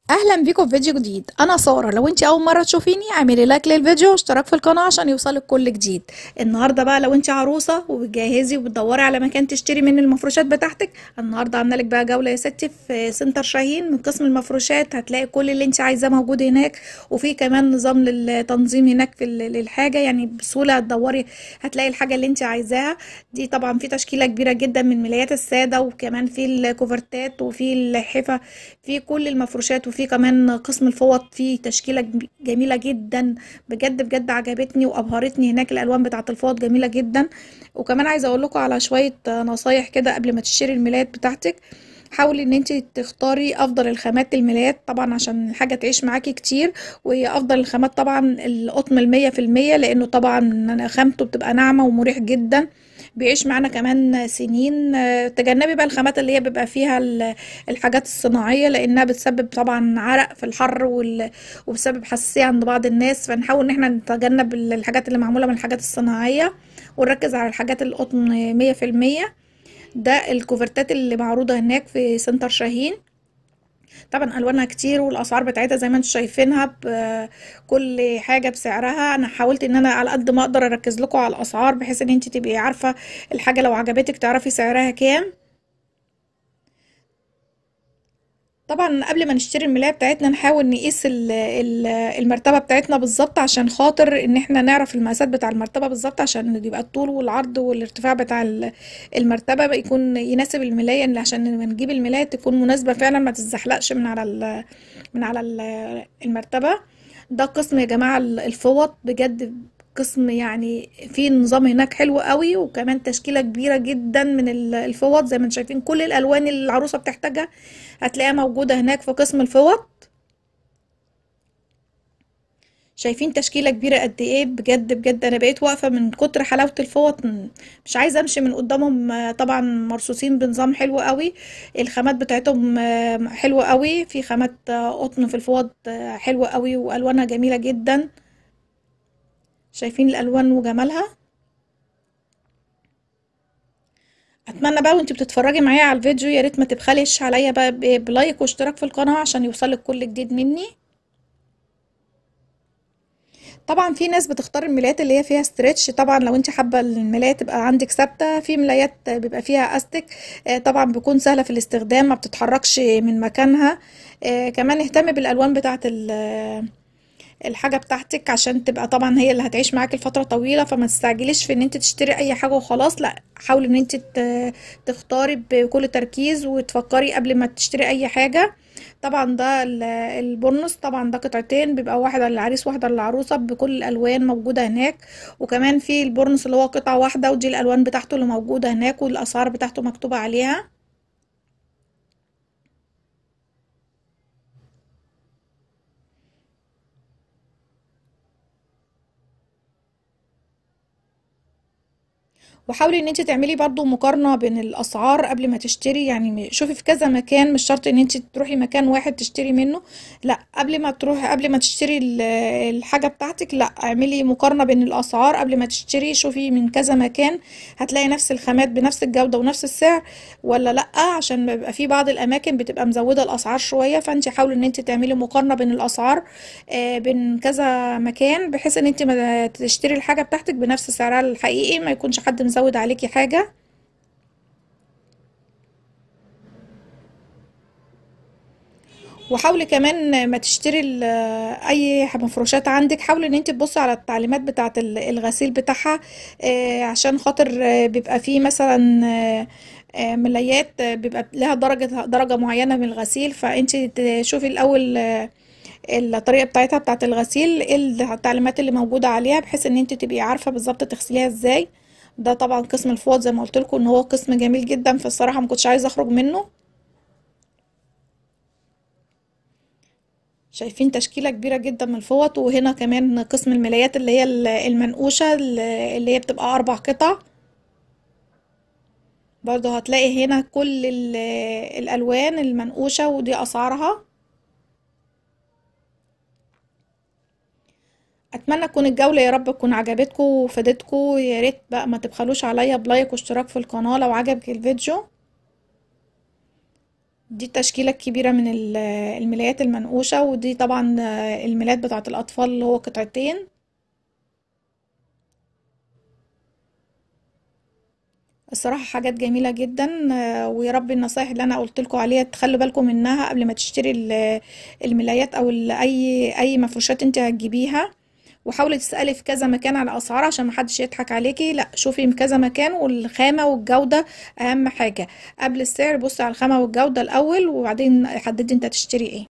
اهلا بيكم في فيديو جديد. انا ساره. لو انت اول مره تشوفيني اعملي لايك للفيديو واشتراك في القناه عشان يوصلك كل جديد. النهارده بقى لو انت عروسه وبتجهزي وبتدوري على مكان تشتري منه المفروشات بتاعتك، النهارده عامله لك بقى جوله يا ستي في سنتر شاهين. من قسم المفروشات هتلاقي كل اللي انت عايزاه موجود هناك، وفي كمان نظام للتنظيم هناك في للحاجه، يعني بسهوله هتدوري هتلاقي الحاجه اللي انت عايزاها. دي طبعا في تشكيله كبيره جدا من ملايات الساده، وكمان في الكوفرتات وفي الحفا، في كل المفروشات، وفي كمان قسم الفوط فيه تشكيلة جميلة جدا. بجد بجد عجبتني وابهرتني هناك، الالوان بتاعة الفوط جميلة جدا. وكمان عايزة اقول لكم على شوية نصايح كده قبل ما تشتري الملايات بتاعتك. حاولي ان انت تختاري افضل الخامات الملايات طبعا عشان الحاجة تعيش معاكي كتير. وهي افضل الخامات طبعا القطن 100%، لانه طبعا خامته بتبقى ناعمة ومريح جدا، بيعيش معانا كمان سنين. تجنبي بقى الخامات اللي هي بيبقى فيها الحاجات الصناعية، لأنها بتسبب طبعا عرق في الحر وبتسبب حساسية عند بعض الناس، فنحاول إن احنا نتجنب الحاجات اللي معمولة من الحاجات الصناعية ونركز على الحاجات القطن 100%. ده الكوفرتات اللي معروضة هناك في سنتر شاهين. طبعا ألوانها كتير والأسعار بتاعتها زي ما انتم شايفينها، بكل حاجة بسعرها. أنا حاولت إن أنا على قد ما أقدر أركز لكم على الأسعار، بحيث إن انت تبقي عارفة الحاجة لو عجبتك تعرفي سعرها كام. طبعا قبل ما نشتري الملاية بتاعتنا نحاول نقيس المرتبة بتاعتنا بالظبط، عشان خاطر ان احنا نعرف المقاسات بتاع المرتبة بالظبط، عشان يبقى الطول والعرض والارتفاع بتاع المرتبة بقى يكون يناسب الملاية، اللي عشان لما نجيب الملاية تكون مناسبة فعلا، ما تتزحلقش المرتبة. ده قسم يا جماعة الفوط، بجد قسم يعني فيه نظام هناك حلو قوي، وكمان تشكيلة كبيرة جدا من الفوط. زي ما انتم شايفين كل الالوان اللي العروسة بتحتاجها هتلاقيها موجودة هناك في قسم الفوط. شايفين تشكيلة كبيرة قد ايه؟ بجد بجد انا بقيت واقفة من كتر حلاوة الفوط، مش عايزة امشي من قدامهم. طبعا مرصوصين بنظام حلو قوي. الخامات بتاعتهم حلوة قوي، في خامات قطن في الفوط حلوة قوي والوانها جميلة جدا. شايفين الالوان وجمالها. اتمنى بقى وانت بتتفرجي معايا على الفيديو يا ريت ما تبخلش عليا بقى بلايك واشتراك في القناة عشان يوصلك كل جديد مني. طبعا في ناس بتختار الملايات اللي هي فيها ستريتش. طبعا لو انت حابه الملايه تبقى عندك ثابته، في ملايات بيبقى فيها استك، طبعا بيكون سهله في الاستخدام، ما بتتحركش من مكانها. كمان اهتمي بالالوان بتاعه الحاجه بتاعتك عشان تبقى طبعا هي اللي هتعيش معاك لفتره طويله، فما تستعجليش في ان انت تشتري اي حاجه وخلاص. لا، حاولي ان انت تختاري بكل تركيز وتفكري قبل ما تشتري اي حاجه. طبعا ده البورنوس، طبعا ده قطعتين، بيبقى واحده للعريس واحده للعروسه بكل الالوان موجوده هناك. وكمان في البورنوس اللي هو قطعه واحده، ودي الالوان بتاعته اللي موجوده هناك والاسعار بتاعته مكتوبه عليها. وحاولي ان انت تعملي برضو مقارنة بين الاسعار قبل ما تشتري، يعني شوفي في كذا مكان، مش شرط ان انت تروحي مكان واحد تشتري منه. لا، قبل ما تروحي قبل ما تشتري الحاجة بتاعتك، لا اعملي مقارنة بين الاسعار قبل ما تشتري. شوفي من كذا مكان هتلاقي نفس الخامات بنفس الجودة ونفس السعر ولا لا، عشان بيبقى في بعض الاماكن بتبقى مزودة الاسعار شوية. فانت حاولي ان انت تعملي مقارنة بين الاسعار بين كذا مكان، بحيث ان انت ما تشتري الحاجة بتاعتك بنفس سعرها الحقيقي، ما يكونش حد مزود عليكي حاجة. وحاولي كمان ما تشتري اي مفروشات عندك، حاولي ان انت تبصي على التعليمات بتاعة الغسيل بتاعها، عشان خاطر بيبقى فيه مثلا ملايات بيبقى لها درجة معينة من الغسيل، فانت تشوفي الاول الطريقة بتاعتها بتاعة الغسيل، إيه التعليمات اللي موجودة عليها، بحيث ان انت تبقي عارفة بالظبط تغسليها ازاي. ده طبعا قسم الفوط زي ما قلت لكم ان هو قسم جميل جدا، فالصراحة ما كنتش عايزة اخرج منه. شايفين تشكيلة كبيرة جدا من الفوط. وهنا كمان قسم الملايات اللي هي المنقوشة، اللي هي بتبقى 4 قطع. برضه هتلاقي هنا كل الألوان المنقوشة ودي أسعارها. أتمنى تكون الجولة يا رب تكون عجبتكم وفادتكم. يا ريت بقى ما تبخلوش عليا بلايك واشتراك في القناة لو عجبك الفيديو. دي التشكيلة الكبيرة من الملايات المنقوشة، ودي طبعا الملايات بتاعة الأطفال اللي هو قطعتين. الصراحة حاجات جميلة جدا. ويا رب النصايح اللي أنا قلت لكم عليها تخلوا بالكم منها قبل ما تشتري الملايات أو أي مفروشات انت هتجيبيها. وحاولي تسألي في كذا مكان على أسعار عشان محدش يضحك عليكي، لا شوفي في كذا مكان، والخامة والجودة أهم حاجة. قبل السعر بصي على الخامة والجودة الأول، وبعدين حددي انت هتشتري ايه.